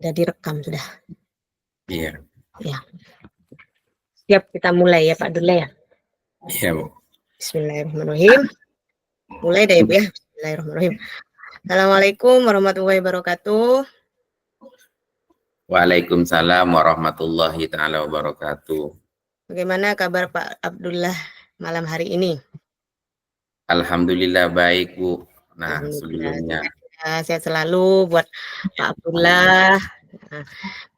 Sudah direkam sudah. Iya. Ya. Siap kita mulai ya Pak Abdullah ya. Iya, Bu. Bismillahirrahmanirrahim. Mulai deh Bu ya. Bismillahirrahmanirrahim. Assalamualaikum warahmatullahi wabarakatuh. Waalaikumsalam warahmatullahi taala wabarakatuh. Bagaimana kabar Pak Abdullah malam hari ini? Alhamdulillah baik, Bu. Nah, Alhamdulillah sebelumnya sehat selalu buat Pak Abdullah. Nah,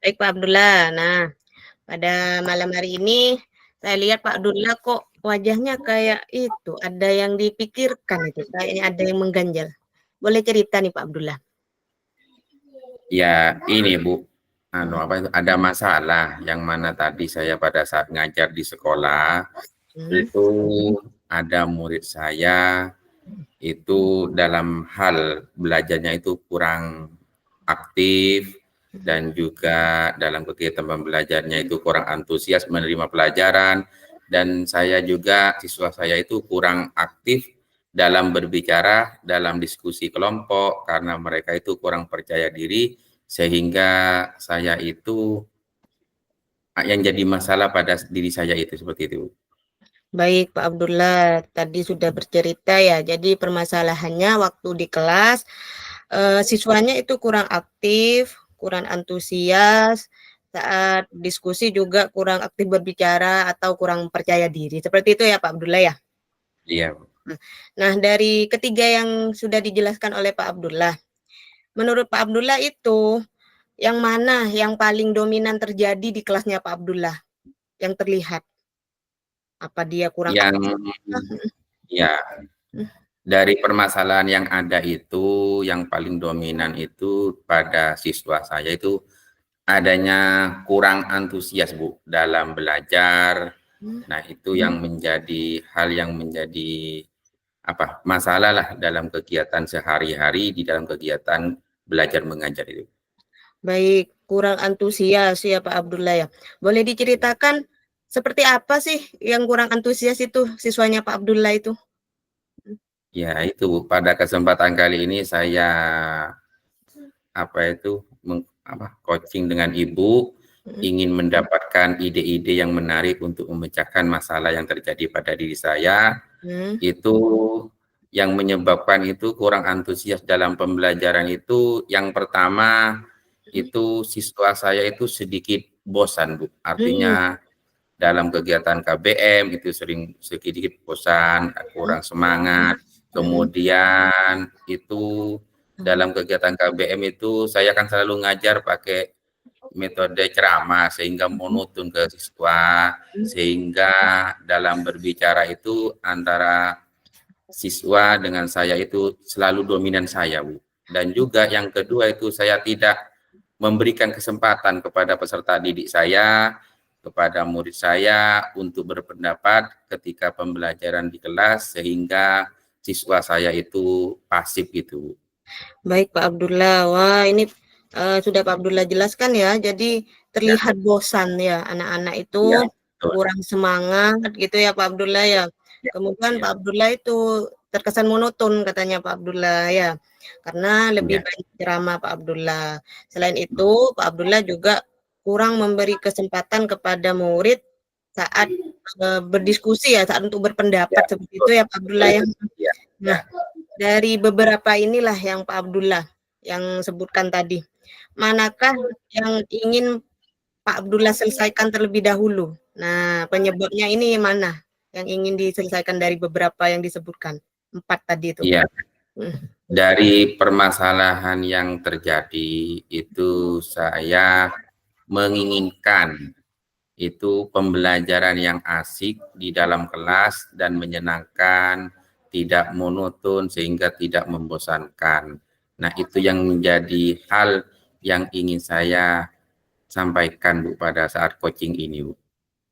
baik Pak Abdullah. Nah, pada malam hari ini saya lihat Pak Abdullah kok wajahnya kayak itu, ada yang dipikirkan itu, kayaknya ada yang mengganjal. Boleh cerita nih Pak Abdullah? ya ini, Bu. Ada masalah yang mana tadi saya pada saat ngajar di sekolah itu ada murid saya itu dalam hal belajarnya itu kurang aktif dan juga dalam kegiatan pembelajarannya itu kurang antusias menerima pelajaran, dan saya juga siswa saya itu kurang aktif dalam berbicara dalam diskusi kelompok karena mereka itu kurang percaya diri, sehingga saya itu yang jadi masalah pada diri saya itu seperti itu. Baik Pak Abdullah, tadi sudah bercerita ya, jadi permasalahannya waktu di kelas siswanya itu kurang aktif, kurang antusias, saat diskusi juga kurang aktif berbicara atau kurang percaya diri. Seperti itu ya Pak Abdullah ya? Iya. Nah, dari ketiga yang sudah dijelaskan oleh Pak Abdullah, menurut Pak Abdullah itu yang mana yang paling dominan terjadi di kelasnya Pak Abdullah yang terlihat? Apa dia kurang Yang aktif? ya, dari permasalahan yang ada itu yang paling dominan itu pada siswa saya itu adanya kurang antusias, Bu, dalam belajar. Nah, itu yang menjadi hal yang menjadi masalah lah dalam kegiatan sehari-hari di dalam kegiatan belajar mengajar itu. Baik, kurang antusias ya Pak Abdullah ya. Boleh diceritakan seperti apa sih yang kurang antusias itu siswanya Pak Abdullah itu? Ya, itu pada kesempatan kali ini saya coaching dengan Ibu, ingin mendapatkan ide-ide yang menarik untuk memecahkan masalah yang terjadi pada diri saya. Itu yang menyebabkan itu kurang antusias dalam pembelajaran itu, yang pertama itu siswa saya itu sedikit bosan, Bu. Artinya dalam kegiatan KBM itu sering sedikit bosan, kurang semangat. Kemudian itu dalam kegiatan KBM itu saya kan selalu ngajar pakai metode ceramah sehingga monoton ke siswa, sehingga dalam berbicara itu antara siswa dengan saya itu selalu dominan saya, Bu. Dan juga yang kedua itu saya tidak memberikan kesempatan kepada peserta didik saya, kepada murid saya untuk berpendapat ketika pembelajaran di kelas, sehingga siswa saya itu pasif gitu. Baik Pak Abdullah, wah ini sudah Pak Abdullah jelaskan ya, jadi terlihat bosan ya anak-anak itu, kurang semangat gitu ya Pak Abdullah ya. Kemudian Pak Abdullah itu terkesan monoton katanya Pak Abdullah ya, karena lebih banyak ceramah Pak Abdullah. Selain itu Pak Abdullah juga kurang memberi kesempatan kepada murid saat berdiskusi ya, saat untuk berpendapat seperti itu ya Pak Abdullah ya. Nah, dari beberapa inilah yang Pak Abdullah yang sebutkan tadi, manakah yang ingin Pak Abdullah selesaikan terlebih dahulu? Nah, penyebabnya ini mana yang ingin diselesaikan dari beberapa yang disebutkan, 4 tadi itu? Iya. Dari permasalahan yang terjadi itu saya menginginkan itu pembelajaran yang asik di dalam kelas dan menyenangkan, tidak monoton sehingga tidak membosankan. Nah, itu yang menjadi hal yang ingin saya sampaikan, Bu, pada saat coaching ini, Bu.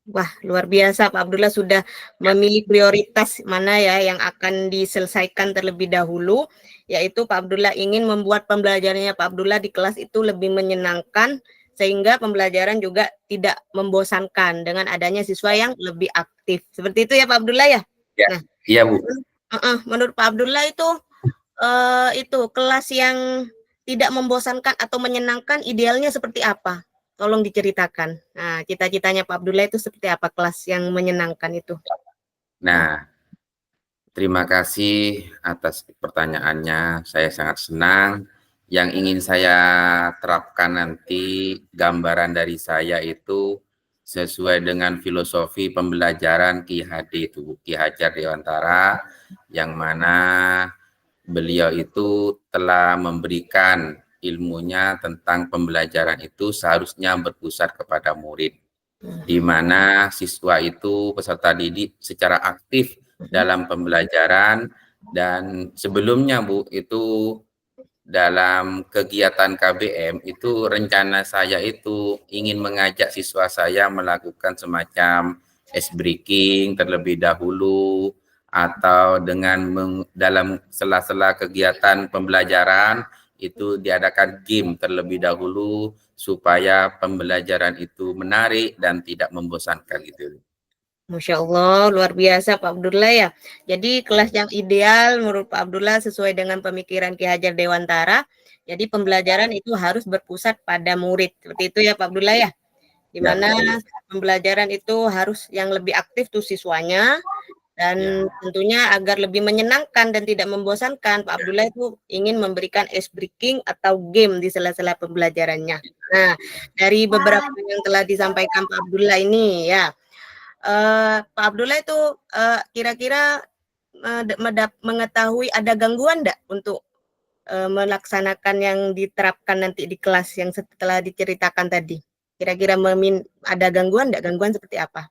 Wah, luar biasa Pak Abdullah sudah memilih prioritas mana ya yang akan diselesaikan terlebih dahulu, yaitu Pak Abdullah ingin membuat pembelajarannya Pak Abdullah di kelas itu lebih menyenangkan, sehingga pembelajaran juga tidak membosankan dengan adanya siswa yang lebih aktif. Seperti itu ya Pak Abdullah ya? Ya, Nah, iya Bu. menurut Pak Abdullah itu kelas yang tidak membosankan atau menyenangkan, idealnya seperti apa? Tolong diceritakan. Nah, cita-citanya Pak Abdullah itu seperti apa kelas yang menyenangkan itu? Nah, terima kasih atas pertanyaannya. Saya sangat senang. Yang ingin saya terapkan nanti, gambaran dari saya itu sesuai dengan filosofi pembelajaran Ki HD itu, Ki Hajar Dewantara, yang mana beliau itu telah memberikan ilmunya tentang pembelajaran itu seharusnya berpusat kepada murid, di mana siswa itu peserta didik secara aktif dalam pembelajaran. Dan sebelumnya Bu, itu dalam kegiatan KBM itu rencana saya itu ingin mengajak siswa saya melakukan semacam ice breaking terlebih dahulu, atau dengan dalam sela-sela kegiatan pembelajaran itu diadakan game terlebih dahulu supaya pembelajaran itu menarik dan tidak membosankan gitu. Masya Allah, luar biasa Pak Abdullah ya. Jadi kelas yang ideal menurut Pak Abdullah sesuai dengan pemikiran Ki Hajar Dewantara. Jadi pembelajaran itu harus berpusat pada murid. Seperti itu ya Pak Abdullah ya. Di Ya, mana betul. pembelajaran itu harus yang lebih aktif tuh siswanya, dan Ya, tentunya agar lebih menyenangkan dan tidak membosankan, Pak Abdullah itu ingin memberikan ice breaking atau game di sela-sela pembelajarannya. Nah, dari beberapa yang telah disampaikan Pak Abdullah ini ya, Pak Abdullah itu kira-kira mengetahui ada gangguan enggak untuk melaksanakan yang diterapkan nanti di kelas yang setelah diceritakan tadi? Kira-kira ada gangguan enggak? Gangguan seperti apa?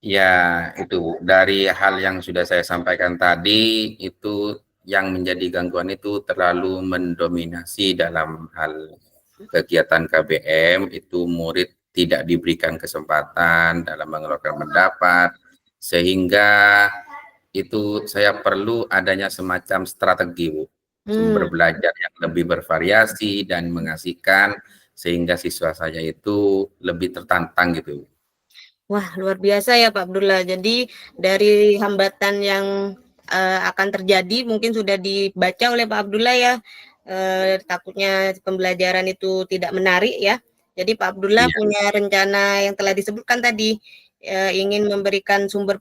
ya, itu dari hal yang sudah saya sampaikan tadi, itu yang menjadi gangguan itu terlalu mendominasi dalam hal kegiatan KBM, itu murid tidak diberikan kesempatan dalam mengeluarkan pendapat, sehingga itu saya perlu adanya semacam strategi, Bu. Sumber belajar yang lebih bervariasi dan mengasihkan, sehingga siswa saya itu lebih tertantang gitu. Wah, luar biasa ya Pak Abdullah. Jadi dari hambatan yang akan terjadi mungkin sudah dibaca oleh Pak Abdullah ya. Takutnya pembelajaran itu tidak menarik ya. Jadi Pak Abdullah Iya, punya rencana yang telah disebutkan tadi, ingin memberikan sumber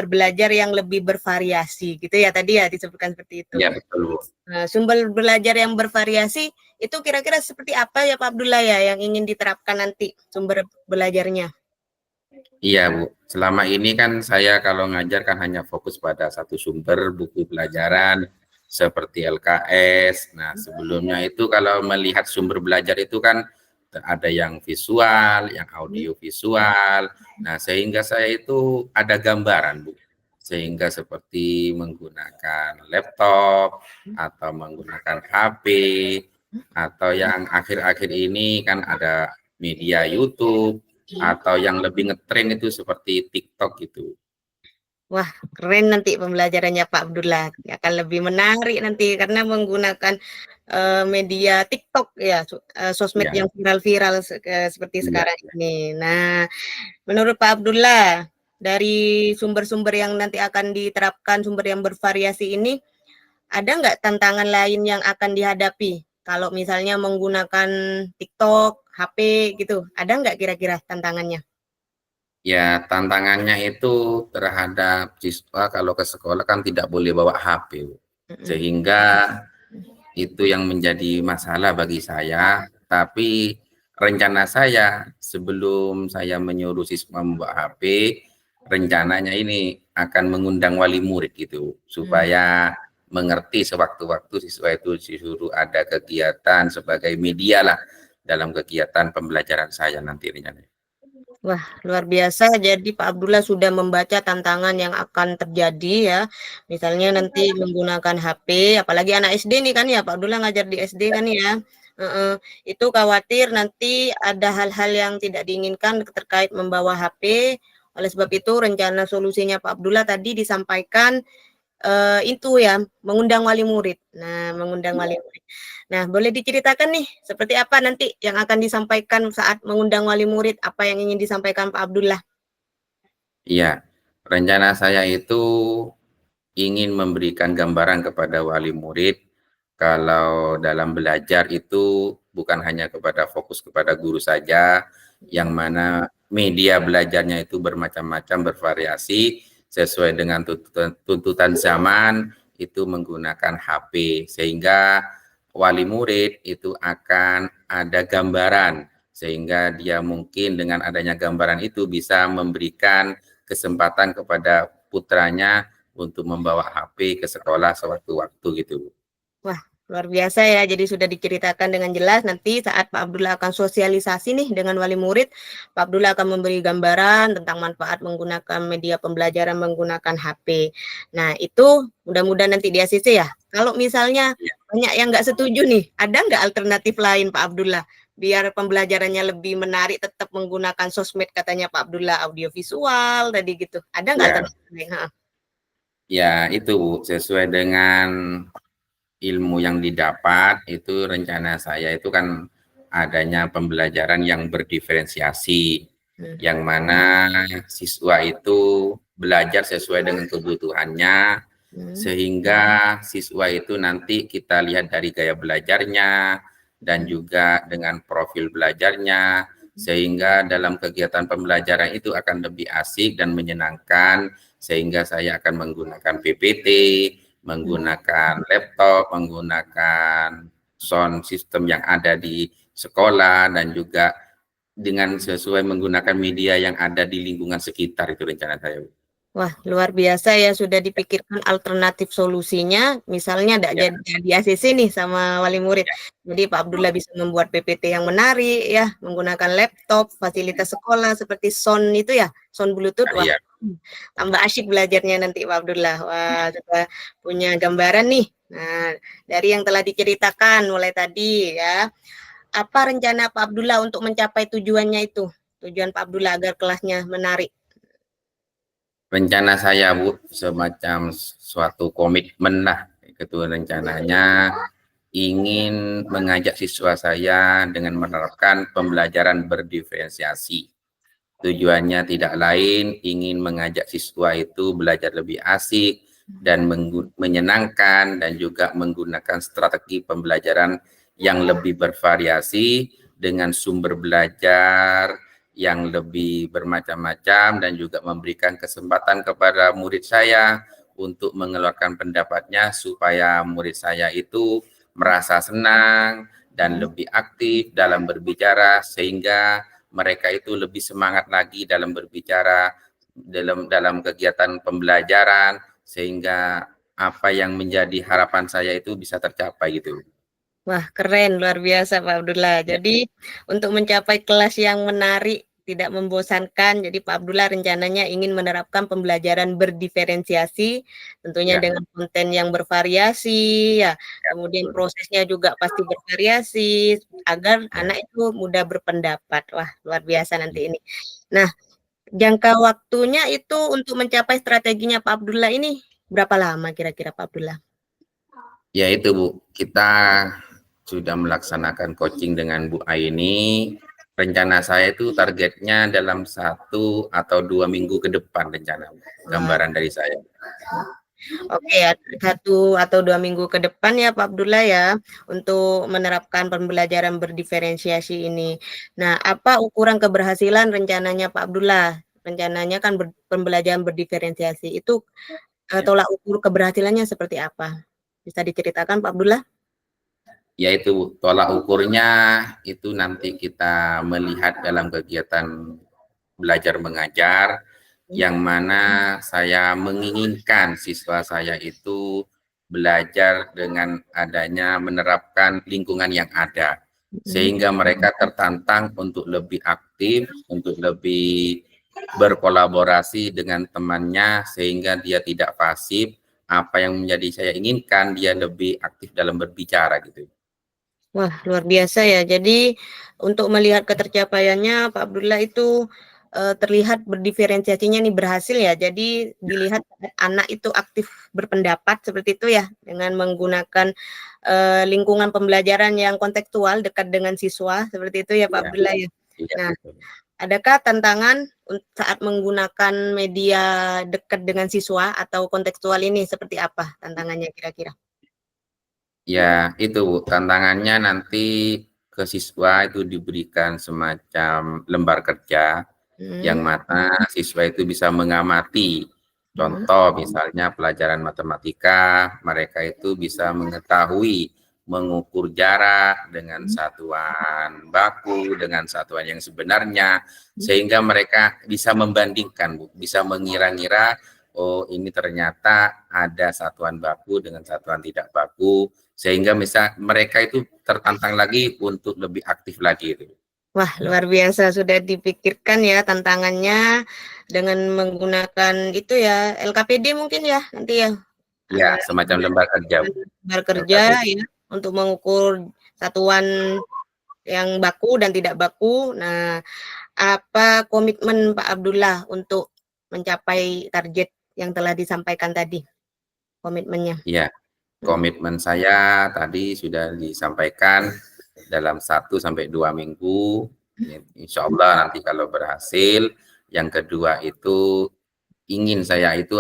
belajar yang lebih bervariasi gitu ya tadi ya disebutkan seperti itu. iya betul, Bu. Nah, sumber belajar yang bervariasi itu kira-kira seperti apa ya Pak Abdullah ya yang ingin diterapkan nanti sumber belajarnya? Iya, Bu. Selama ini kan saya kalau ngajar kan hanya fokus pada satu sumber buku pelajaran seperti LKS. Nah, sebelumnya itu kalau melihat sumber belajar itu kan ada yang visual, yang audio visual. Nah, sehingga saya itu ada gambaran, Bu. Sehingga seperti menggunakan laptop atau menggunakan HP, atau yang akhir-akhir ini kan ada media YouTube, atau yang lebih ngetren itu seperti TikTok gitu. Wah, keren nanti pembelajarannya Pak Abdullah. Akan lebih menarik nanti karena menggunakan media TikTok ya, sosmed Ya, yang viral-viral seperti iya. sekarang ini. Nah, menurut Pak Abdullah, dari sumber-sumber yang nanti akan diterapkan, sumber yang bervariasi ini, ada nggak tantangan lain yang akan dihadapi? Kalau misalnya menggunakan TikTok, HP gitu, ada nggak kira-kira tantangannya? Ya, tantangannya itu terhadap siswa kalau ke sekolah kan tidak boleh bawa HP, Bu. Mhm. Sehingga itu yang menjadi masalah bagi saya. Tapi rencana saya sebelum saya menyuruh siswa membawa HP, rencananya ini akan mengundang wali murid gitu, Mmm. supaya mengerti sewaktu-waktu siswa itu disuruh ada kegiatan sebagai media lah dalam kegiatan pembelajaran saya nanti rencananya. Wah, luar biasa. Jadi Pak Abdullah sudah membaca tantangan yang akan terjadi ya. Misalnya nanti menggunakan HP, apalagi anak SD nih kan ya, Pak Abdullah ngajar di SD kan ya. Heeh, itu khawatir nanti ada hal-hal yang tidak diinginkan terkait membawa HP. Oleh sebab itu rencana solusinya Pak Abdullah tadi disampaikan itu ya, mengundang wali murid. Nah, mengundang wali murid. Nah, boleh diceritakan nih, seperti apa nanti yang akan disampaikan saat mengundang wali murid? Apa yang ingin disampaikan Pak Abdullah? Iya, rencana saya itu ingin memberikan gambaran kepada wali murid kalau dalam belajar itu bukan hanya fokus kepada guru saja, yang mana media belajarnya itu bermacam-macam, bervariasi, sesuai dengan tuntutan zaman, itu menggunakan HP, sehingga wali murid itu akan ada gambaran, sehingga dia mungkin dengan adanya gambaran itu bisa memberikan kesempatan kepada putranya untuk membawa HP ke sekolah sewaktu-waktu gitu. Wah, luar biasa ya. Jadi sudah diceritakan dengan jelas. Nanti saat Pak Abdullah akan sosialisasi nih dengan wali murid, Pak Abdullah akan memberi gambaran tentang manfaat menggunakan media pembelajaran menggunakan HP. Nah, itu mudah-mudahan nanti di ACC ya. Kalau misalnya banyak yang nggak setuju nih, ada nggak alternatif lain Pak Abdullah? Biar pembelajarannya lebih menarik, tetap menggunakan sosmed katanya Pak Abdullah, audiovisual tadi gitu. Ada nggak alternatif lain? Ya, itu Bu, sesuai dengan ilmu yang didapat, itu rencana saya itu kan adanya pembelajaran yang berdiferensiasi, yang mana siswa itu belajar sesuai dengan kebutuhannya, sehingga siswa itu nanti kita lihat dari gaya belajarnya, dan juga dengan profil belajarnya, sehingga dalam kegiatan pembelajaran itu akan lebih asik dan menyenangkan, sehingga saya akan menggunakan PPT, menggunakan laptop, menggunakan sound system yang ada di sekolah, dan juga dengan sesuai menggunakan media yang ada di lingkungan sekitar, itu rencana saya. Wah, luar biasa ya, sudah dipikirkan alternatif solusinya, misalnya nggak jadi ACC nih sama wali murid. Jadi Pak Abdullah bisa membuat PPT yang menarik ya, menggunakan laptop, fasilitas sekolah seperti sound itu ya, sound Bluetooth. Wah, tambah asyik belajarnya nanti Pak Abdullah. Wah, sudah punya gambaran nih. Nah, dari yang telah diceritakan mulai tadi ya, apa rencana Pak Abdullah untuk mencapai tujuannya itu? Tujuan Pak Abdullah agar kelasnya menarik. Rencana saya Bu, semacam suatu komitmen lah, itu rencananya ingin mengajak siswa saya dengan menerapkan pembelajaran berdiferensiasi. Tujuannya tidak lain, ingin mengajak siswa itu belajar lebih asik dan menyenangkan, dan juga menggunakan strategi pembelajaran yang lebih bervariasi dengan sumber belajar yang lebih bermacam-macam, dan juga memberikan kesempatan kepada murid saya untuk mengeluarkan pendapatnya, supaya murid saya itu merasa senang dan lebih aktif dalam berbicara, sehingga mereka itu lebih semangat lagi dalam berbicara dalam kegiatan pembelajaran, sehingga apa yang menjadi harapan saya itu bisa tercapai gitu. Wah, keren, luar biasa Pak Abdullah. Jadi untuk mencapai kelas yang menarik, tidak membosankan, jadi Pak Abdullah rencananya ingin menerapkan pembelajaran berdiferensiasi, tentunya dengan konten yang bervariasi, ya. Kemudian prosesnya juga pasti bervariasi, agar anak itu mudah berpendapat. Wah, luar biasa nanti ini. Nah, jangka waktunya itu untuk mencapai strateginya Pak Abdullah ini berapa lama kira-kira Pak Abdullah? Ya itu Bu, kita sudah melaksanakan coaching dengan Bu Aini. Rencana saya itu targetnya dalam 1 atau 2 minggu ke depan, rencana gambaran dari saya. Oke ya, 1 atau 2 minggu ke depan ya Pak Abdullah ya, untuk menerapkan pembelajaran berdiferensiasi ini. Nah, apa ukuran keberhasilan rencananya Pak Abdullah? Rencananya kan pembelajaran berdiferensiasi itu tolak ukur keberhasilannya seperti apa? Bisa diceritakan Pak Abdullah? Yaitu tolak ukurnya itu nanti kita melihat dalam kegiatan belajar mengajar, yang mana saya menginginkan siswa saya itu belajar dengan adanya menerapkan lingkungan yang ada, sehingga mereka tertantang untuk lebih aktif, untuk lebih berkolaborasi dengan temannya, sehingga dia tidak pasif. Apa yang menjadi saya inginkan, dia lebih aktif dalam berbicara gitu. Wah, luar biasa ya. Jadi untuk melihat ketercapaiannya Pak Abdullah itu terlihat berdiferensiasinya nih berhasil ya. Jadi dilihat anak itu aktif berpendapat seperti itu ya, dengan menggunakan lingkungan pembelajaran yang kontekstual dekat dengan siswa seperti itu ya Pak Abdullah ya. Nah, adakah tantangan saat menggunakan media dekat dengan siswa atau kontekstual ini seperti apa tantangannya kira-kira? Ya, itu Bu, tantangannya nanti ke siswa itu diberikan semacam lembar kerja yang mana siswa itu bisa mengamati. Contoh misalnya pelajaran matematika, mereka itu bisa mengetahui mengukur jarak dengan satuan baku, dengan satuan yang sebenarnya, sehingga mereka bisa membandingkan, Bu, bisa mengira-ngira, oh ini ternyata ada satuan baku dengan satuan tidak baku, sehingga mereka itu tertantang lagi untuk lebih aktif lagi itu. Wah, luar biasa sudah dipikirkan ya tantangannya dengan menggunakan itu ya LKPD mungkin ya nanti ya. Ya, Ada semacam lembar kerja. lembar kerja LKPD. ya untuk mengukur satuan yang baku dan tidak baku. Nah, apa komitmen Pak Abdullah untuk mencapai target yang telah disampaikan tadi? Komitmennya. Ya, komitmen saya tadi sudah disampaikan dalam 1 sampai 2 minggu. Insya Allah nanti kalau berhasil. Yang kedua itu ingin saya itu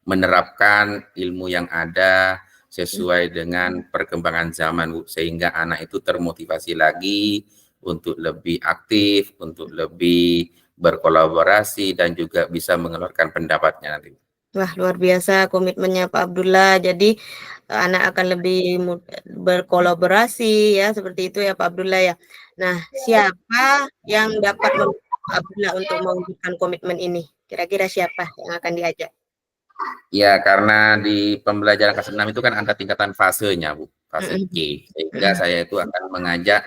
menerapkan ilmu yang ada sesuai dengan perkembangan zaman, Bu, sehingga anak itu termotivasi lagi untuk lebih aktif, untuk lebih berkolaborasi dan juga bisa mengeluarkan pendapatnya nanti. Wah, luar biasa komitmennya Pak Abdullah. Jadi anak akan lebih berkolaborasi ya seperti itu ya Pak Abdullah ya. Nah, siapa yang dapat membantu Pak Abdullah untuk mewujudkan komitmen ini? Kira-kira siapa yang akan diajak? Ya, karena di pembelajaran kelas 6 itu kan ada tingkatan fasenya, Bu, fase C. Sehingga saya itu akan mengajak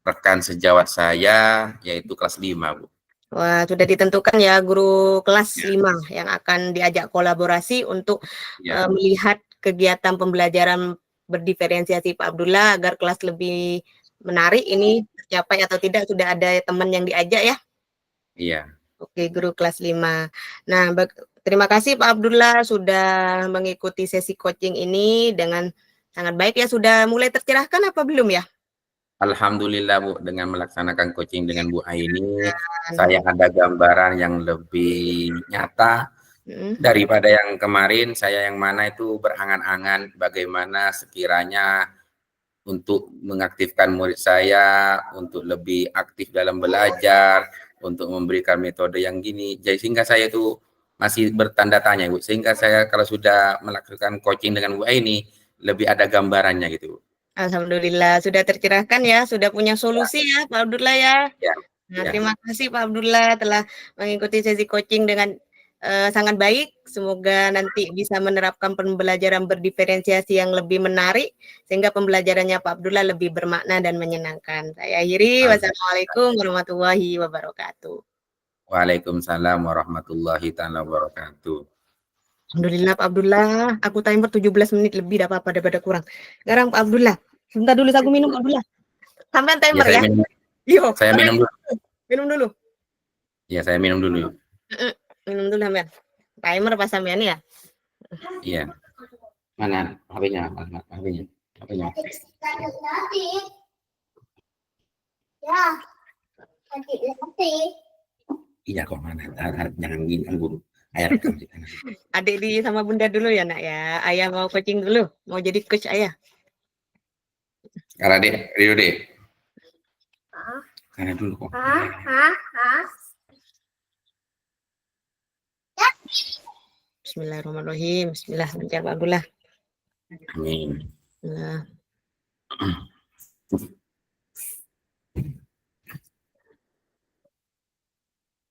rekan sejawat saya, yaitu kelas 5, Bu. Wah, sudah ditentukan ya guru kelas 5 yang akan diajak kolaborasi untuk melihat kegiatan pembelajaran berdiferensiasi Pak Abdullah agar kelas lebih menarik ini tercapai atau tidak, sudah ada teman yang diajak ya? Iya. Oke, guru kelas 5. Nah, terima kasih Pak Abdullah sudah mengikuti sesi coaching ini dengan sangat baik ya. Sudah mulai tercerahkan apa belum ya? Alhamdulillah, Bu, dengan melaksanakan coaching dengan Bu Aini, saya ada gambaran yang lebih nyata daripada yang kemarin. Saya yang mana itu berangan-angan bagaimana sekiranya untuk mengaktifkan murid saya untuk lebih aktif dalam belajar, untuk memberikan metode yang gini. Jadi sehingga saya itu masih bertanda tanya, Bu. Sehingga saya kalau sudah melakukan coaching dengan Bu Aini, lebih ada gambarannya gitu, Bu. Alhamdulillah sudah tercerahkan ya, sudah punya solusi ya Pak Abdullah ya. Ya, Nah, ya. terima kasih Pak Abdullah telah mengikuti sesi coaching dengan sangat baik. Semoga nanti bisa menerapkan pembelajaran berdiferensiasi yang lebih menarik sehingga pembelajarannya Pak Abdullah lebih bermakna dan menyenangkan. Saya akhiri, wassalamualaikum warahmatullahi wabarakatuh. Waalaikumsalam warahmatullahi wabarakatuh. Alhamdulillah Pak Abdullah, aku timer 17 menit lebih, tidak apa-apa daripada kurang. Sekarang Pak Abdullah, sebentar dulu aku minum Pak Abdullah. Sampean timer ya. Yo, saya minum dulu. Minum dulu. Ya, saya minum dulu. Minum dulu sampean. Timer pas sampean ya? Iya. Mana HP-nya? HP-nya. HP-nya. Ya. Nanti. Iya kok, mana? Jangan ganggu. Ayah rekam. Adik di sama bunda dulu ya nak ya. Ayah mau coaching dulu. Mau jadi coach ayah. Karena deh, Rio deh. Karena dulu kok. Bismillahirrahmanirrahim. Bismillah. Lancar Pak Abdullah. Amin. Nah.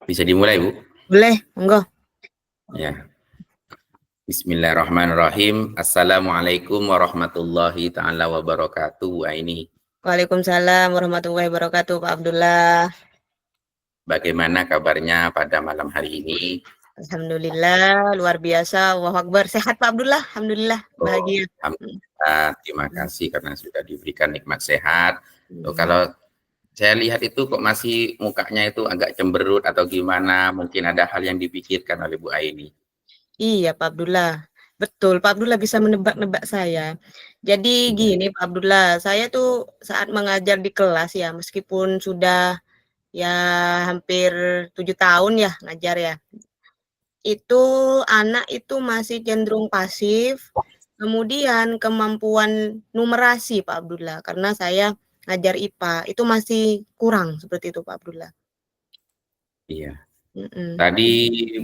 Bisa dimulai, Bu? Boleh, monggo. Ya. Bismillahirrahmanirrahim. Assalamualaikum warahmatullahi ta'ala wabarakatuh. Ini. Waalaikumsalam warahmatullahi wabarakatuh, Pak Abdullah. Bagaimana kabarnya pada malam hari ini? Alhamdulillah, luar biasa. Allahu Akbar. Sehat Pak Abdullah? Alhamdulillah, bahagia. Alhamdulillah, terima kasih karena sudah diberikan nikmat sehat. Kalau saya lihat itu kok masih mukanya itu agak cemberut atau gimana, mungkin ada hal yang dipikirkan oleh Bu Aini. Iya Pak Abdullah, betul Pak Abdullah bisa menebak-nebak saya. Jadi gini Pak Abdullah, saya tuh saat mengajar di kelas ya, meskipun sudah ya hampir 7 tahun ya ngajar ya. Itu anak itu masih cenderung pasif, Kemudian kemampuan numerasi Pak Abdullah, karena saya ngajar IPA, itu masih kurang seperti itu Pak Abdullah. Iya. Mhm. Tadi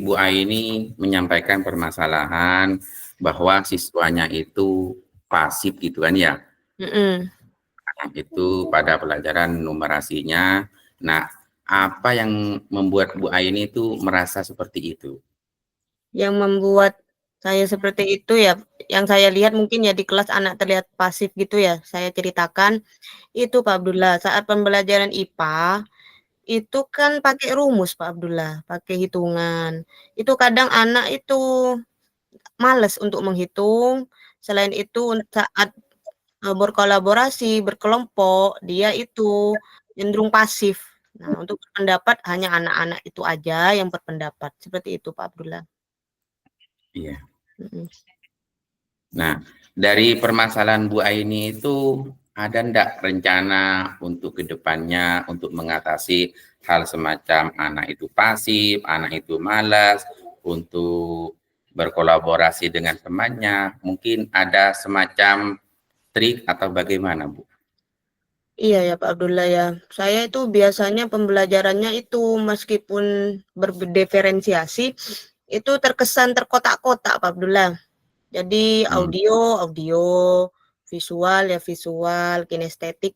Bu Aini menyampaikan permasalahan bahwa siswanya itu pasif gitu kan ya. Mhm. Itu pada pelajaran numerasinya. Nah, apa yang membuat Bu Aini itu merasa seperti itu? Yang membuat saya seperti itu ya, yang saya lihat mungkin ya di kelas anak terlihat pasif gitu ya, saya ceritakan, itu Pak Abdullah, saat pembelajaran IPA, itu kan pakai rumus Pak Abdullah, pakai hitungan. Itu kadang anak itu males untuk menghitung, selain itu saat, berkolaborasi, berkelompok, dia itu cenderung pasif. Nah, untuk berpendapat hanya anak-anak itu aja yang berpendapat, seperti itu Pak Abdullah. Iya. Mhm. Nah, dari permasalahan Bu Aini itu ada ndak rencana untuk kedepannya untuk mengatasi hal semacam anak itu pasif, anak itu malas, untuk berkolaborasi dengan temannya, mungkin ada semacam trik atau bagaimana, Bu? Iya ya Pak Abdullah ya. Saya itu biasanya pembelajarannya itu meskipun berdiferensiasi, itu terkesan terkotak-kotak Pak Abdullah. Jadi Hmm, audio, visual ya visual, kinestetik,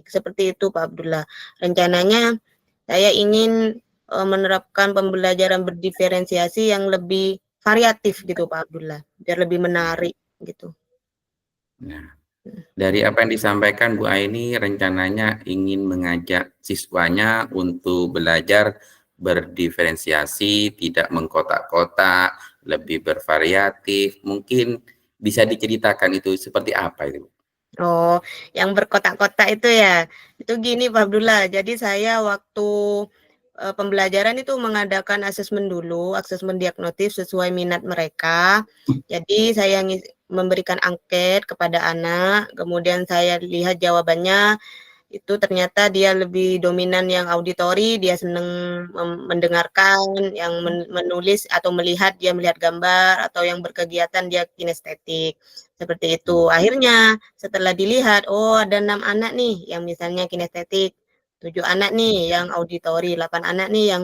seperti itu Pak Abdullah. Rencananya saya ingin, menerapkan pembelajaran berdiferensiasi yang lebih variatif gitu Pak Abdullah, biar lebih menarik gitu. nah, Mhm. dari apa yang disampaikan Bu Aini, rencananya ingin mengajak siswanya untuk belajar berdiferensiasi, tidak mengkotak-kotak, lebih bervariatif. Mungkin bisa diceritakan itu seperti apa itu? Oh, yang berkotak-kotak itu ya? Itu gini Pak Abdullah, jadi saya waktu, pembelajaran itu mengadakan asesmen dulu, asesmen diagnostis sesuai minat mereka. Jadi saya memberikan angket kepada anak, kemudian saya lihat jawabannya, itu ternyata dia lebih dominan yang auditori, dia senang mendengarkan, yang menulis atau melihat, dia melihat gambar, atau yang berkegiatan dia kinestetik, seperti itu. Akhirnya setelah dilihat, oh ada 6 anak nih yang misalnya kinestetik, 7 anak nih yang auditori, 8 anak nih yang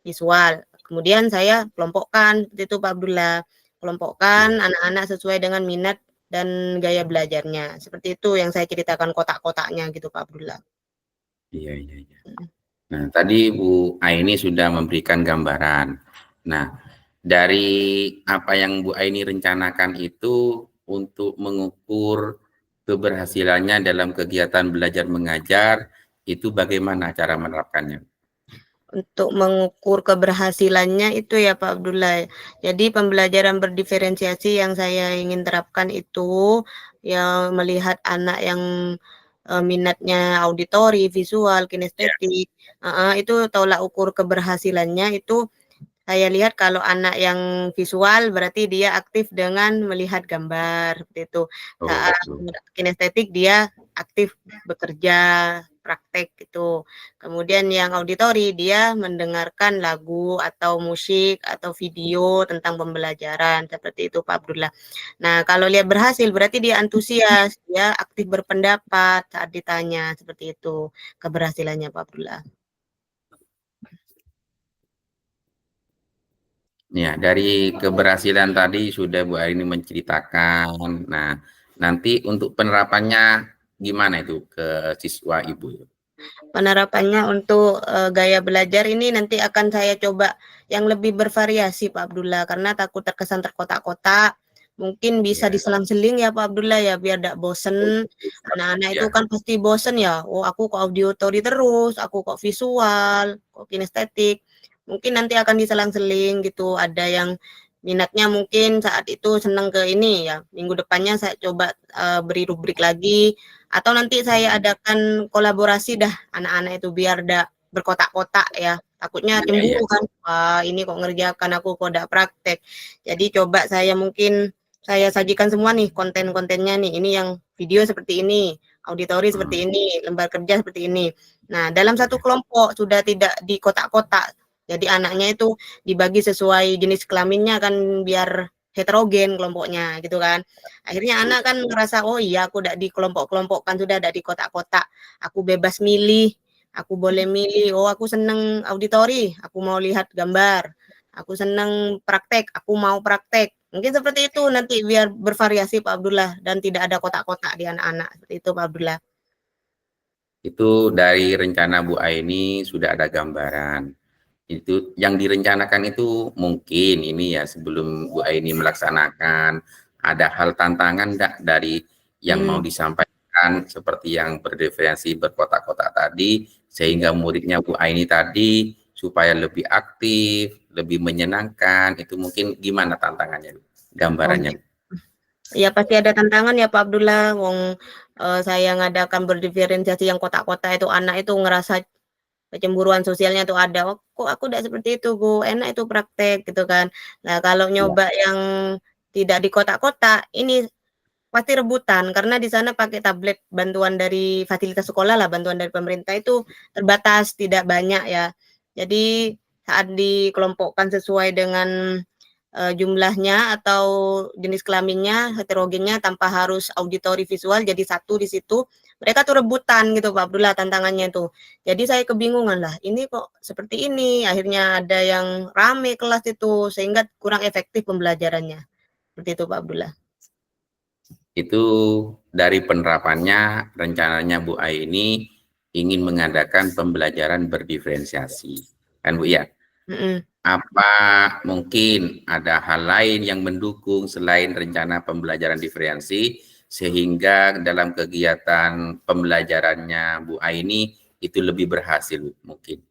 visual. Kemudian saya kelompokkan, seperti itu Pak Abdullah, kelompokkan anak-anak sesuai dengan minat dan gaya belajarnya. Seperti itu yang saya ceritakan kotak-kotaknya gitu Pak Abdullah. Iya, iya, iya. Mhm. Nah, tadi Bu Aini sudah memberikan gambaran. Nah, dari apa yang Bu Aini rencanakan itu untuk mengukur keberhasilannya dalam kegiatan belajar mengajar, itu bagaimana cara menerapkannya? Untuk mengukur keberhasilannya itu ya Pak Abdullah. Jadi pembelajaran berdiferensiasi yang saya ingin terapkan itu, yang melihat anak yang, minatnya auditori, visual, Ya. kinestetik, heeh, itu tolak ukur keberhasilannya itu saya lihat kalau anak yang visual berarti dia aktif dengan melihat gambar, seperti itu. Saat Oh, kinestetik dia aktif bekerja, praktek gitu. Kemudian yang auditori dia mendengarkan lagu atau musik atau video tentang pembelajaran, seperti itu Pak Abdullah. Nah, kalau lihat berhasil berarti dia antusias, dia aktif berpendapat saat ditanya, seperti itu keberhasilannya Pak Abdullah. ya, dari keberhasilan tadi sudah Bu Aini menceritakan. Nah, nanti untuk penerapannya gimana itu ke siswa Ibu? Penerapannya untuk, gaya belajar ini nanti akan saya coba yang lebih bervariasi Pak Abdullah, karena takut terkesan terkotak-kotak. Mungkin bisa Ya, diselang-seling ya Pak Abdullah ya, biar ndak bosen. Anak-anak itu ya, kan pasti bosen ya, "Oh aku kok auditori terus, aku kok visual, kok kinestetik." Mungkin nanti akan diselang-seling gitu, ada yang minatnya mungkin saat itu senang ke ini ya, minggu depannya saya coba, beri rubrik lagi, atau nanti saya adakan kolaborasi dah anak-anak itu biar ndak berkotak-kotak ya, takutnya ya, ya. cemburu kan, "Wah ini kok ngerjakan, aku kok ndak praktek." Jadi coba saya mungkin saya sajikan semua nih konten-kontennya nih, ini yang video seperti ini, auditori Hmm, seperti ini, lembar kerja seperti ini. Nah dalam satu ya. kelompok sudah tidak di kotak-kotak, jadi anaknya itu dibagi sesuai jenis kelaminnya kan biar heterogen kelompoknya gitu kan. Akhirnya anak kan ngerasa, oh iya aku udah di kelompok-kelompokkan, sudah ada di kotak-kotak, aku bebas milih, aku boleh milih, oh aku seneng auditori, aku mau lihat gambar, aku seneng praktek, aku mau praktek. Mungkin seperti itu nanti biar bervariasi Pak Abdullah dan tidak ada kotak-kotak di anak-anak, seperti itu Pak Abdullah. Itu dari rencana Bu Aini sudah ada gambaran. Itu yang direncanakan itu mungkin ini ya sebelum Bu Aini melaksanakan, ada hal tantangan enggak dari yang mau disampaikan seperti yang berdiferensi berkotak-kotak tadi, sehingga muridnya Bu Aini tadi supaya lebih aktif, lebih menyenangkan, itu mungkin gimana tantangannya, gambarannya? Ya pasti ada tantangan ya Pak Abdullah, wong saya ngadakan berdiferensiasi yang kotak-kotak itu, anak itu ngerasa kecemburuan sosialnya tuh ada, "Oh, kok aku nggak seperti itu, Bu, enak itu praktek," gitu kan. Nah, kalau nyoba yang tidak di kotak-kotak, ini pasti rebutan karena di sana pakai tablet bantuan dari fasilitas sekolah lah, bantuan dari pemerintah itu terbatas, tidak banyak ya. Jadi saat dikelompokkan sesuai dengan jumlahnya atau jenis kelaminnya, heterogennya tanpa harus auditori visual jadi satu di situ, mereka tuh rebutan gitu Pak Abdullah tantangannya tuh. Jadi saya kebingungan lah, ini kok seperti ini, akhirnya ada yang rame kelas itu sehingga kurang efektif pembelajarannya. Seperti itu Pak Abdullah. Itu dari penerapannya rencananya Bu Aini ingin mengadakan pembelajaran berdiferensiasi, kan Bu ya? Apa mungkin ada hal lain yang mendukung selain rencana pembelajaran diferensi sehingga dalam kegiatan pembelajarannya Bu Aini itu lebih berhasil mungkin?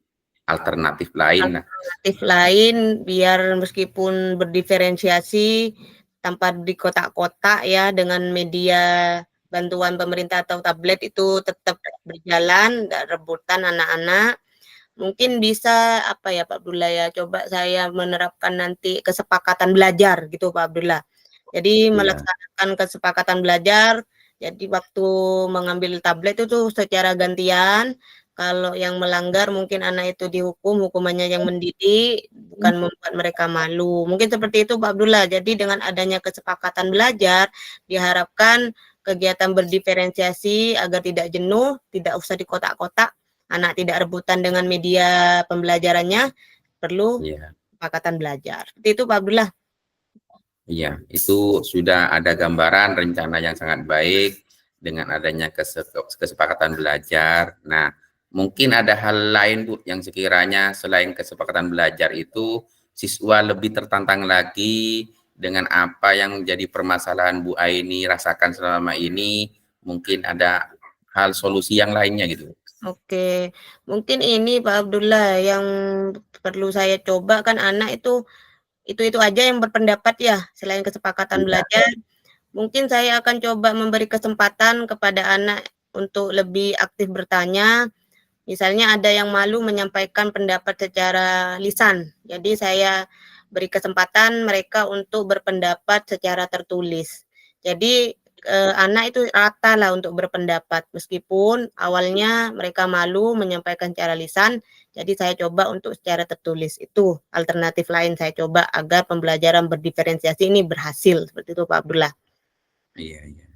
Alternatif lain. Alternatif lain biar meskipun berdiferensiasi tanpa di kotak-kotak ya dengan media bantuan pemerintah atau tablet itu tetap berjalan, nggak rebutan anak-anak. Mungkin bisa apa ya Pak Abdullah ya, coba saya menerapkan nanti kesepakatan belajar gitu Pak Abdullah. Jadi melaksanakan kesepakatan belajar, jadi waktu mengambil tablet itu secara gantian, kalau yang melanggar mungkin anak itu dihukum, hukumannya yang mendidik, bukan membuat mereka malu. Mungkin seperti itu Pak Abdullah. Jadi dengan adanya kesepakatan belajar, diharapkan kegiatan berdiferensiasi agar tidak jenuh, tidak usah di kotak-kotak, anak tidak rebutan dengan media pembelajarannya, perlu kesepakatan belajar. Seperti itu Pak Abdullah. Iya, itu sudah ada gambaran rencana yang sangat baik dengan adanya kesepakatan belajar. Nah, mungkin ada hal lain Bu yang sekiranya selain kesepakatan belajar itu siswa lebih tertantang lagi dengan apa yang jadi permasalahan Bu Aini rasakan selama ini, mungkin ada hal solusi yang lainnya gitu. Oke, mungkin ini Pak Abdullah yang perlu saya coba kan anak itu aja yang berpendapat ya, selain kesepakatan belajar, mungkin saya akan coba memberi kesempatan kepada anak untuk lebih aktif bertanya. Misalnya ada yang malu menyampaikan pendapat secara lisan. Jadi saya beri kesempatan mereka untuk berpendapat secara tertulis. Jadi anak itu rata lah untuk berpendapat meskipun awalnya mereka malu menyampaikan secara lisan. Jadi saya coba untuk secara tertulis. Itu alternatif lain saya coba agar pembelajaran berdiferensiasi ini berhasil. Seperti itu Pak Abdullah. Iya, iya.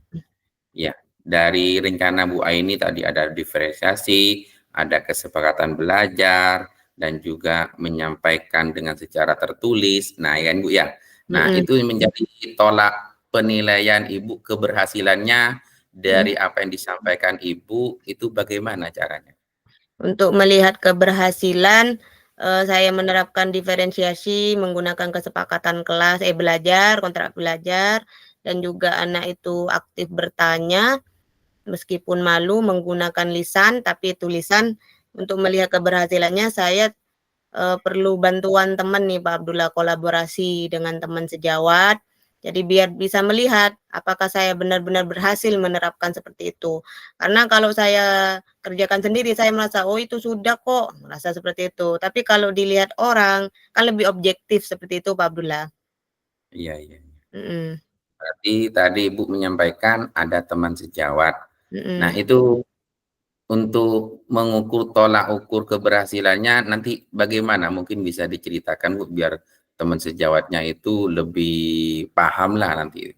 Ya, dari rencana Bu Aini tadi ada diferensiasi, ada kesepakatan belajar, dan juga menyampaikan dengan secara tertulis. Nah, ya Bu ya. Nah, itu menjadi tolak penilaian Ibu keberhasilannya dari apa yang disampaikan Ibu, itu bagaimana caranya? Untuk melihat keberhasilan, saya menerapkan diferensiasi menggunakan kesepakatan kelas belajar, kontrak belajar, dan juga anak itu aktif bertanya, meskipun malu menggunakan lisan, tapi tulisan. Untuk melihat keberhasilannya saya perlu bantuan teman nih Pak Abdullah, kolaborasi dengan teman sejawat. Jadi biar bisa melihat apakah saya benar-benar berhasil menerapkan seperti itu. Karena kalau saya kerjakan sendiri saya merasa, oh itu sudah kok, merasa seperti itu. Tapi kalau dilihat orang kan lebih objektif seperti itu Pak Abdullah. Iya, iya. Berarti tadi Ibu menyampaikan ada teman sejawat. Nah, itu untuk mengukur tolak ukur keberhasilannya nanti bagaimana? Mungkin bisa diceritakan Bu biar teman sejawatnya itu lebih paham lah nanti.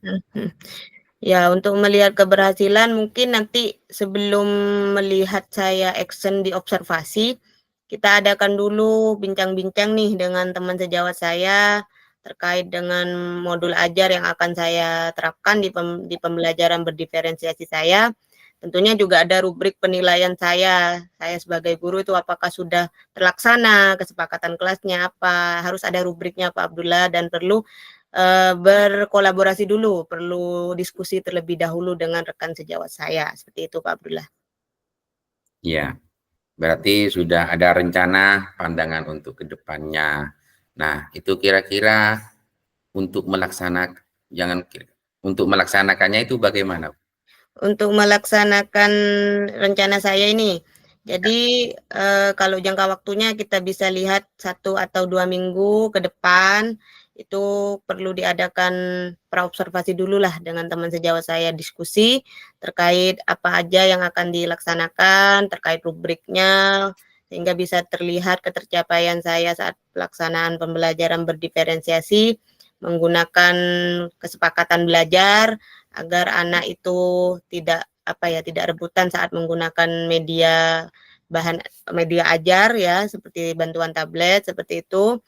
Ya, untuk melihat keberhasilan mungkin nanti sebelum melihat saya action di observasi, kita adakan dulu bincang-bincang nih dengan teman sejawat saya terkait dengan modul ajar yang akan saya terapkan di pembelajaran berdiferensiasi saya. Tentunya juga ada rubrik penilaian saya sebagai guru itu apakah sudah terlaksana, kesepakatan kelasnya apa, harus ada rubriknya Pak Abdullah, dan perlu berkolaborasi dulu, perlu diskusi terlebih dahulu dengan rekan sejawat saya, seperti itu Pak Abdullah. Ya, berarti sudah ada rencana pandangan untuk kedepannya. Nah, itu kira-kira untuk melaksanakannya itu bagaimana? Untuk melaksanakan rencana saya ini, jadi kalau jangka waktunya kita bisa lihat 1 atau 2 minggu ke depan, itu perlu diadakan praobservasi dulu lah dengan teman sejawat saya, diskusi terkait apa aja yang akan dilaksanakan, terkait rubriknya, sehingga bisa terlihat ketercapaian saya saat pelaksanaan pembelajaran berdiferensiasi menggunakan kesepakatan belajar agar anak itu tidak tidak rebutan saat menggunakan media ajar ya, seperti bantuan tablet seperti itu.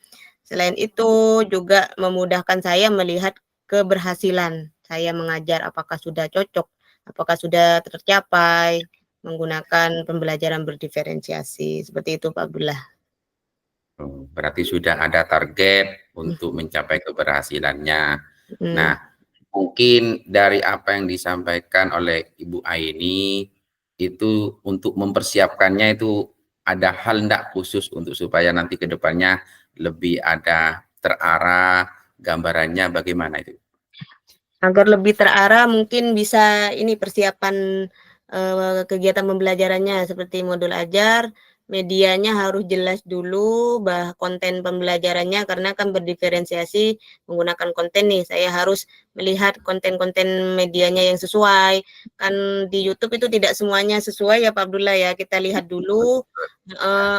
Selain itu juga memudahkan saya melihat keberhasilan saya mengajar, apakah sudah cocok, apakah sudah tercapai menggunakan pembelajaran berdiferensiasi. Seperti itu Pak Abdullah. Berarti sudah ada target untuk mencapai keberhasilannya. Nah, mungkin dari apa yang disampaikan oleh Ibu Aini itu untuk mempersiapkannya itu ada hal enggak khusus untuk supaya nanti ke depannya lebih ada terarah gambarannya bagaimana itu? Agar lebih terarah mungkin bisa ini persiapan kegiatan pembelajarannya seperti modul ajar, medianya harus jelas dulu, konten pembelajarannya karena kan berdiferensiasi menggunakan konten nih. Saya harus melihat konten-konten medianya yang sesuai. Kan di YouTube itu tidak semuanya sesuai ya Pak Abdullah ya. Kita lihat dulu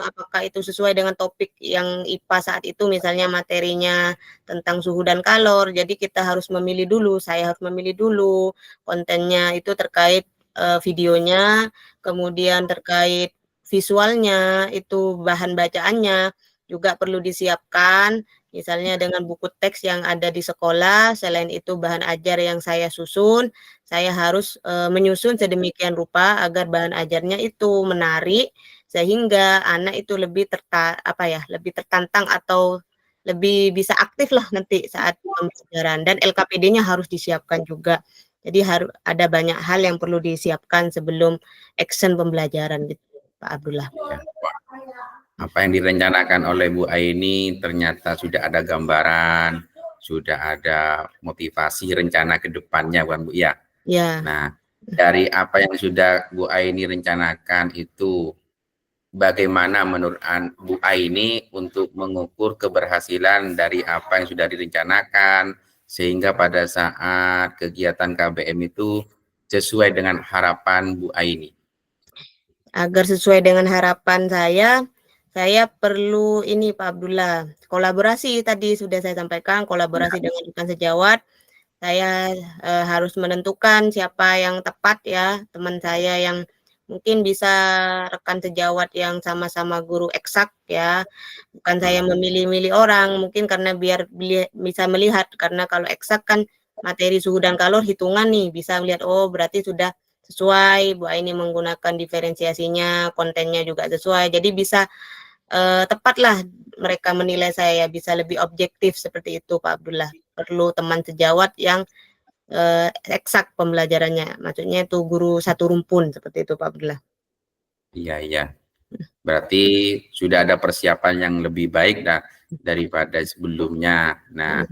apakah itu sesuai dengan topik yang IPA saat itu, misalnya materinya tentang suhu dan kalor. Jadi kita harus memilih dulu, saya harus memilih dulu kontennya itu terkait videonya, kemudian terkait visualnya, itu bahan bacaannya juga perlu disiapkan, misalnya dengan buku teks yang ada di sekolah. Selain itu bahan ajar yang saya susun, saya harus menyusun sedemikian rupa agar bahan ajarnya itu menarik sehingga anak itu lebih lebih tertantang atau lebih bisa aktif lah nanti saat pembelajaran, dan LKPD-nya harus disiapkan juga. Jadi harus ada banyak hal yang perlu disiapkan sebelum action pembelajaran gitu, Pak Abdullah. Ya. Apa yang direncanakan oleh Bu Aini ternyata sudah ada gambaran, sudah ada motivasi rencana ke depannya, bukan Bu? Ya. Ya. Nah, dari apa yang sudah Bu Aini rencanakan itu, bagaimana menurut Bu Aini untuk mengukur keberhasilan dari apa yang sudah direncanakan sehingga pada saat kegiatan KBM itu sesuai dengan harapan Bu Aini? Agar sesuai dengan harapan saya perlu ini Pak Abdullah, kolaborasi tadi sudah saya sampaikan, kolaborasi dengan rekan sejawat. Saya harus menentukan siapa yang tepat ya, teman saya yang mungkin bisa rekan sejawat yang sama-sama guru eksak ya. Bukan saya memilih-milih orang, mungkin karena biar bisa melihat, karena kalau eksak kan materi suhu dan kalor hitungan nih, bisa melihat oh berarti sudah sesuai, Bu Aini menggunakan diferensiasinya, kontennya juga sesuai. Jadi bisa tepatlah mereka menilai saya, bisa lebih objektif seperti itu Pak Abdullah. Perlu teman sejawat yang eksak pembelajarannya, maksudnya itu guru satu rumpun seperti itu Pak Abdullah. Iya. Berarti sudah ada persiapan yang lebih baik daripada sebelumnya. Nah,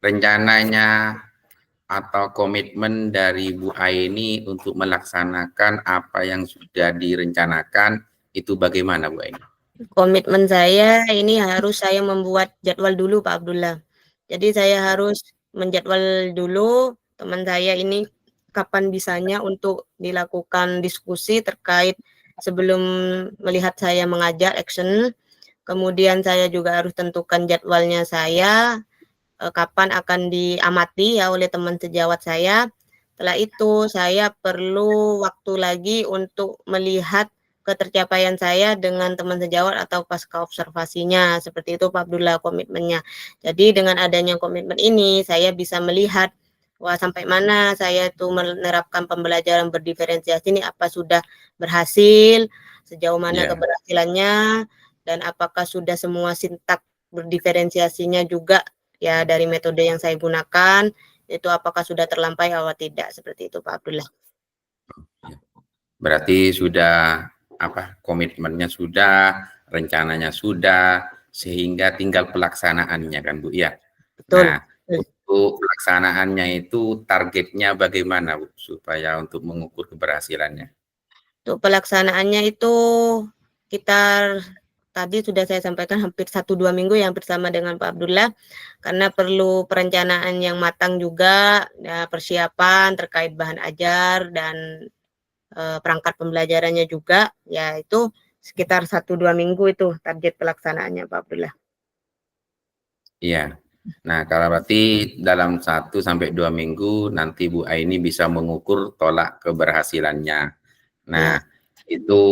rencananya atau komitmen dari Bu Aini untuk melaksanakan apa yang sudah direncanakan itu bagaimana Bu Aini? Komitmen saya ini harus saya membuat jadwal dulu Pak Abdullah. Jadi saya harus menjadwal dulu teman saya ini kapan bisanya untuk dilakukan diskusi terkait sebelum melihat saya mengajar action. kemudian saya juga harus tentukan jadwalnya saya, kapan akan diamati ya oleh teman sejawat saya. Setelah itu saya perlu waktu lagi untuk melihat ketercapaian saya dengan teman sejawat atau pasca observasinya, seperti itu Pak Abdullah komitmennya. Jadi dengan adanya komitmen ini saya bisa melihat, wah sampai mana saya itu menerapkan pembelajaran berdiferensiasi ini, apa sudah berhasil, sejauh mana keberhasilannya, dan apakah sudah semua sintak berdiferensiasinya juga ya dari metode yang saya gunakan, itu apakah sudah terlampaui atau tidak, seperti itu Pak Abdullah. Berarti sudah komitmennya sudah, rencananya sudah, sehingga tinggal pelaksanaannya kan Bu ya. Betul. Nah, untuk pelaksanaannya itu targetnya bagaimana Bu supaya untuk mengukur keberhasilannya? Untuk pelaksanaannya itu sekitar tadi sudah saya sampaikan hampir 1-2 minggu yang bersama dengan Pak Abdullah, karena perlu perencanaan yang matang juga, ya persiapan terkait bahan ajar dan perangkat pembelajarannya juga, ya itu sekitar 1-2 minggu itu target pelaksanaannya Pak Abdullah. Iya. Nah, kalau berarti dalam 1-2 minggu nanti Bu Aini bisa mengukur tolak keberhasilannya. Nah, Ya. itu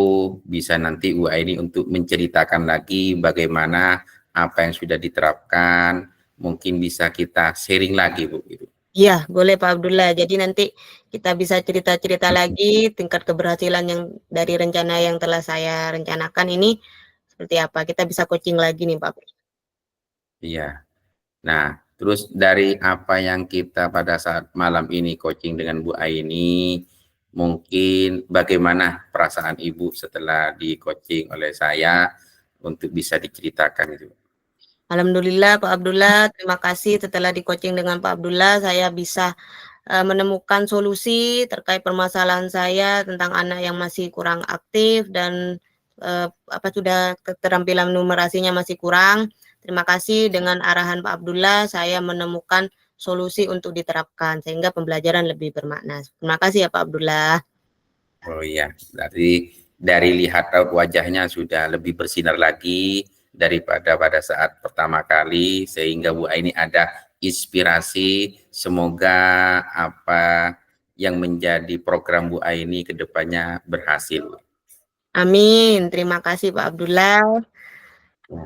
bisa nanti Bu Aini untuk menceritakan lagi bagaimana apa yang sudah diterapkan, mungkin bisa kita sharing lagi Bu. Gitu. Iya, boleh Pak Abdullah. Jadi nanti kita bisa cerita-cerita lagi tingkat keberhasilan yang dari rencana yang telah saya rencanakan ini seperti apa. Kita bisa coaching lagi nih Pak. Iya. Nah, terus dari apa yang kita pada saat malam ini coaching dengan Bu Aini, mungkin bagaimana perasaan Ibu setelah di coaching oleh saya untuk bisa diceritakan itu. Alhamdulillah Pak Abdullah, terima kasih setelah di coaching dengan Pak Abdullah saya bisa menemukan solusi terkait permasalahan saya tentang anak yang masih kurang aktif dan sudah keterampilan numerasinya masih kurang. Terima kasih dengan arahan Pak Abdullah saya menemukan solusi untuk diterapkan sehingga pembelajaran lebih bermakna. Terima kasih ya Pak Abdullah. Oh iya, berarti dari lihat wajahnya sudah lebih bersinar lagi daripada pada saat pertama kali, sehingga Bu Aini ada inspirasi. Semoga apa yang menjadi program Bu Aini ke depannya berhasil. Amin. Terima kasih Pak Abdullah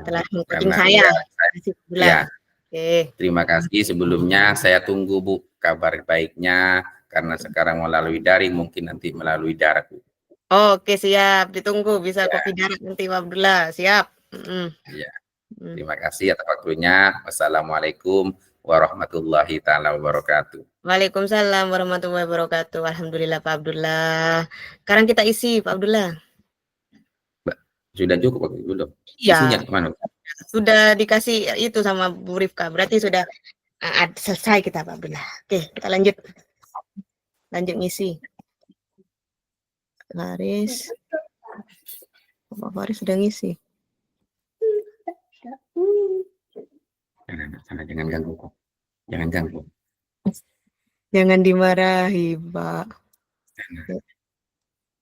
telah meng-coaching Karena saya. Terima kasih Pak Abdullah. ya, Oke. terima kasih sebelumnya. Saya tunggu Bu kabar baiknya, karena sekarang melalui daring, mungkin nanti melalui darat Bu. Oke siap, ditunggu bisa Ya, kopi darat nanti Pak Abdullah, siap. ya. Terima kasih atas waktunya. Wassalamualaikum warahmatullahi taala wabarakatuh. Waalaikumsalam warahmatullahi wabarakatuh. Alhamdulillah Pak Abdullah. Sekarang kita isi Pak Abdullah. Sudah cukup belum? Iya. Isinya kemana? Sudah dikasih itu sama Bu Rifka. Berarti sudah selesai kita Pak Abdullah. Oke, kita lanjut. Lanjut ngisi. Faris. Pak Faris sudah ngisi. Jangan ganggu. Jangan ganggu. Jangan dimarahi, Pak.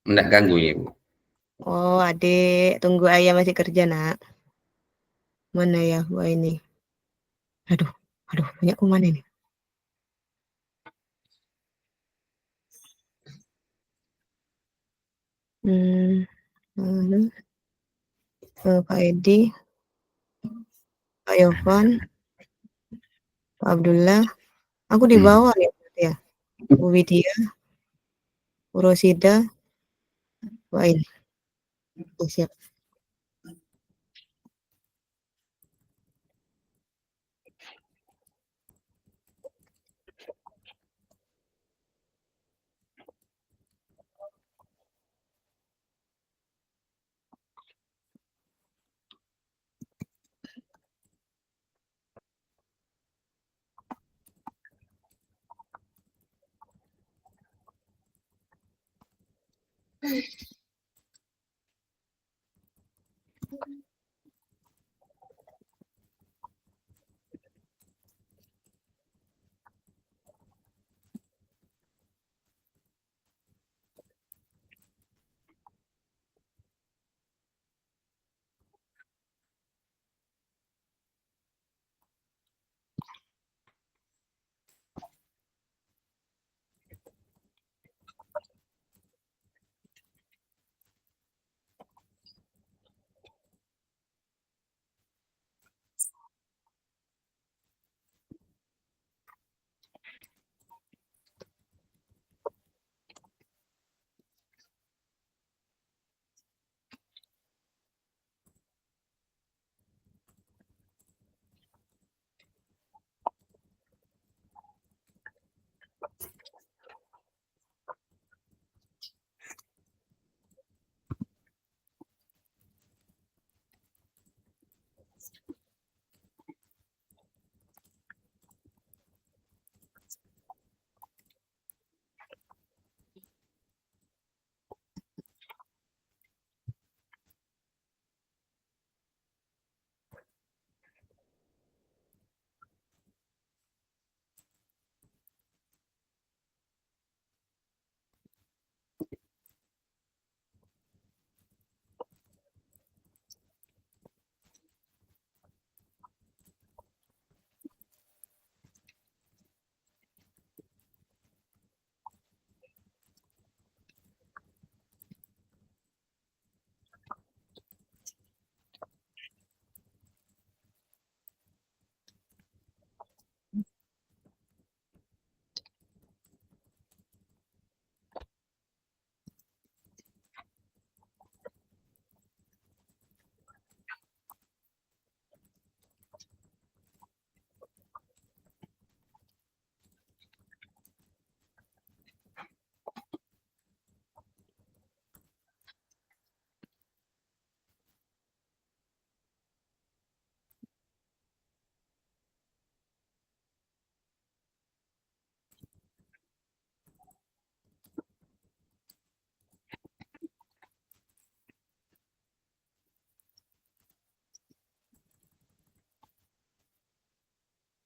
Enggak ganggu ya, Bu. Oh, adik, tunggu ayah masih kerja, Nak. Mana ya, Bu ini? Aduh, punya aku mana ini? Pak Edi, Pak Yovan, Pak Abdullah. Aku di bawah nih, ya. Bu Widya, Bu Rosida, Pak ini. Oh, siap.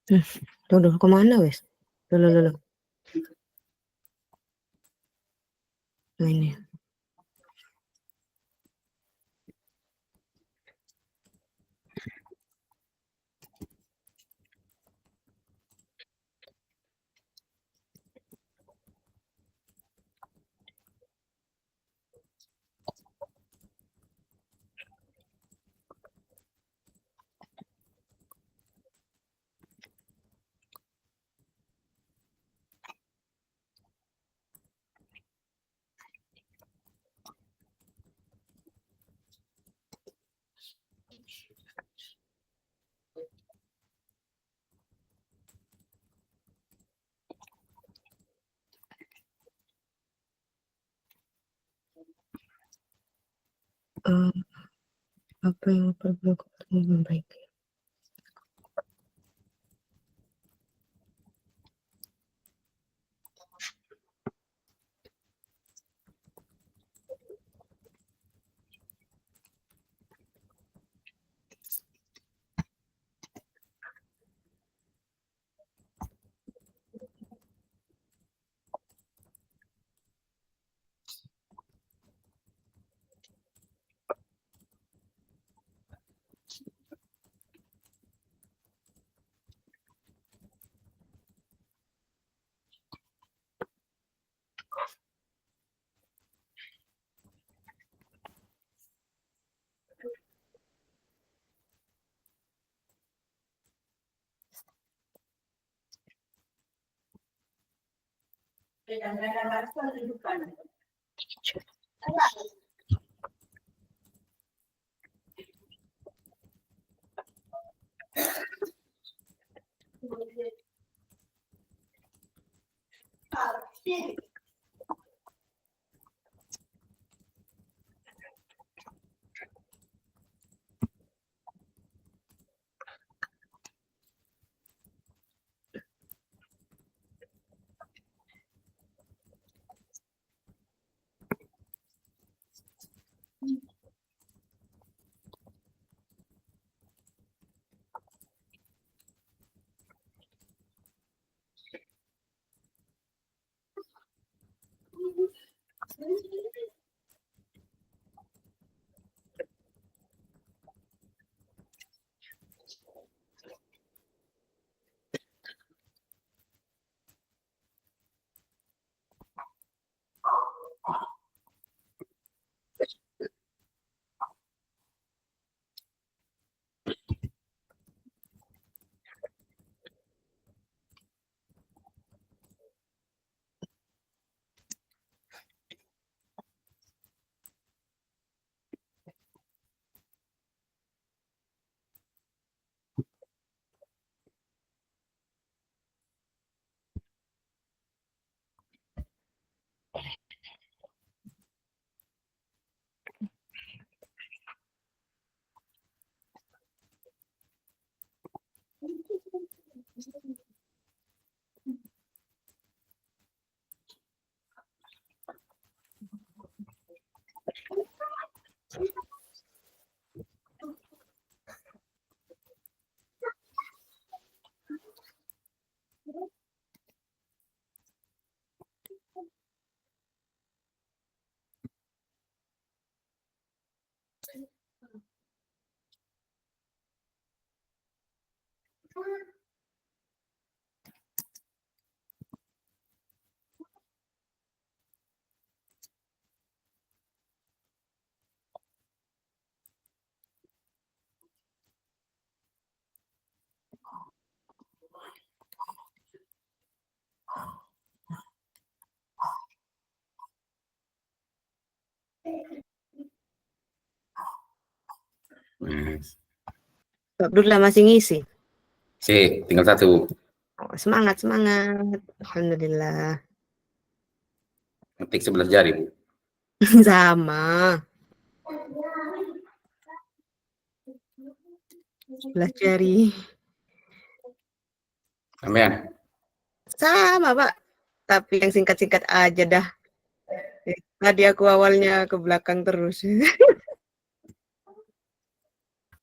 Tuh, kemana wes? Loh. Nah, ini. Apa yang perlu kamu memperbaiki? Pak Abdullah masih ngisi? Tinggal satu. Oh, semangat. Alhamdulillah. Ngetik sebelah jari, Bu. Sama. Sebelah jari. Sampean? Sama, Pak. Tapi yang singkat-singkat aja dah. Tadi aku awalnya ke belakang terus.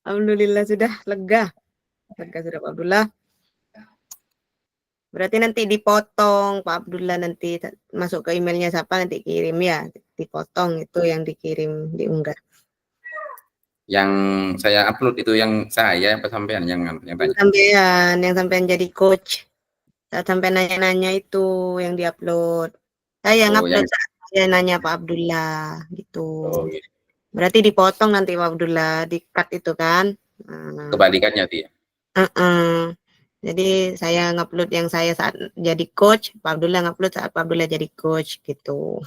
Alhamdulillah sudah lega. Lega sudah Pak Abdullah. Berarti nanti dipotong Pak Abdullah, nanti masuk ke emailnya siapa nanti kirim ya, dipotong itu yang dikirim, diunggah. Yang saya upload itu yang saya apa sampean yang tanya? Yang sampean jadi coach. Saat sampai nanya-nanya itu yang diupload. Saya Oh, yang ngupload saat saya nanya Pak Abdullah gitu. oh, gitu. Berarti dipotong nanti Pak Abdullah, di-cut itu kan. Kebalikannya tuh ya. Jadi saya ngupload yang saya saat jadi coach, Pak Abdullah ngupload saat Pak Abdullah jadi coach gitu.